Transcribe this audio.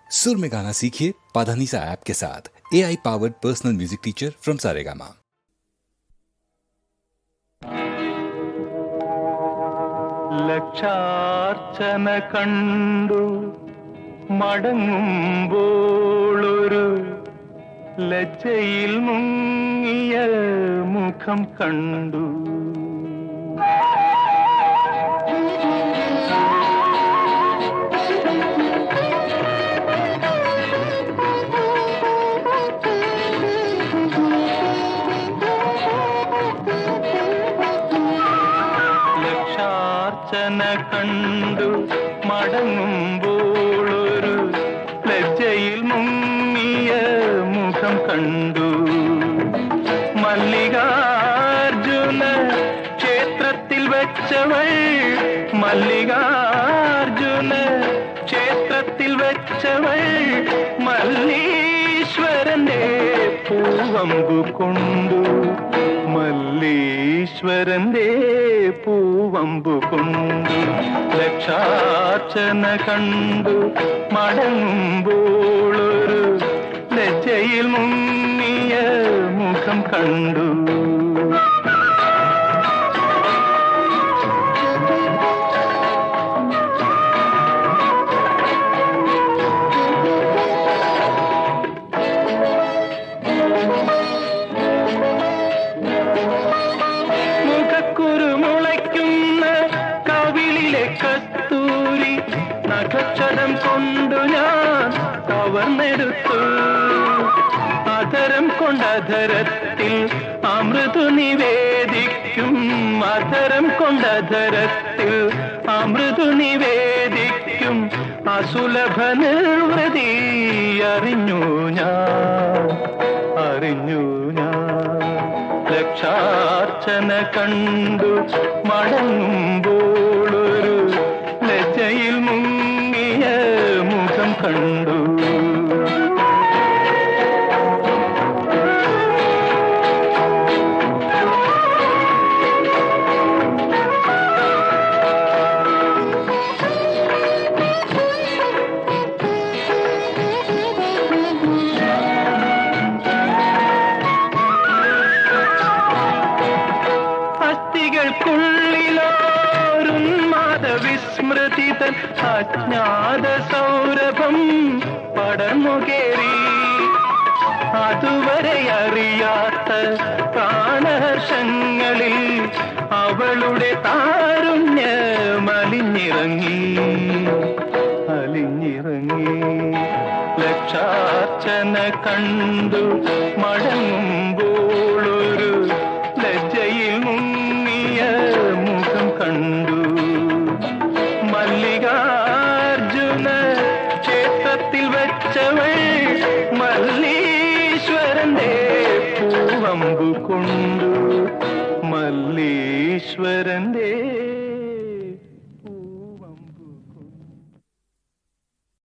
सुर में गाना सीखिए पाधानीसा ऐप के साथ। AI powered personal music teacher from Saregama. ലക്ഷാർച്ചന കണ്ടു മടങ്ങുമ്പോളൊരു ലജ്ജയിൽ മുങ്ങിയ മുഖം കണ്ടു. ലക്ഷാർച്ചന കണ്ടു മടങ്ങുമ്പോളൊരു ലജ്ജയിൽ മുങ്ങിയ മുഖം കണ്ടു. മല്ലികാർജുന ക്ഷേത്രത്തിൽ വെച്ചവൾ, മല്ലികാർജുന ക്ഷേത്രത്തിൽ വെച്ചവൾ മല്ലീശ്വരന്റെ പൂവമ്പു കൊണ്ടു, മല്ലീശ്വരന്റെ പൂവമ്പു കൊണ്ടു. ലക്ഷാർച്ചന കണ്ടു മടങ്ങുമ്പോളൊരു ലജ്ജയിൽ മുങ്ങിയ മുഖം കണ്ടു. നഖക്ഷരം കൊണ്ടു ഞാൻ കവർന്നെടുത്തു, അധരം കൊണ്ടധരത്തിൽ അമൃതു നിവേദിക്കും, അധരം കൊണ്ടധരത്തിൽ അമൃതു നിവേദിക്കും. അസുലഭ നിർവൃതി അറിഞ്ഞു ഞാൻ, അറിഞ്ഞു ഞാൻ. ലക്ഷാർച്ചന കണ്ടു മടങ്ങുമ്പോളൊരു ലജ്ജയിൽ മുങ്ങിയ മുഖം കണ്ടു. വിസ്മൃതിതൻ അജ്ഞാത സൗരഭം പടർന്നുകേറി, അതുവരെ അറിയാത്ത പ്രാണഹർഷങ്ങളിൽ അവളുടെ താരുണ്യമലിഞ്ഞിറങ്ങി, അലിഞ്ഞിറങ്ങി. ലക്ഷാർച്ചന കണ്ടു മടങ്ങുമ്പോളൊരു ലജ്ജയിൽ മുങ്ങിയ മുഖം കണ്ടു. മല്ലികാർജുന ക്ഷേത്രത്തിൽ വെച്ചവൾ മല്ലീശ്വരന്റെ പൂവമ്പു കൊണ്ടു, മല്ലീശ്വരന്റെ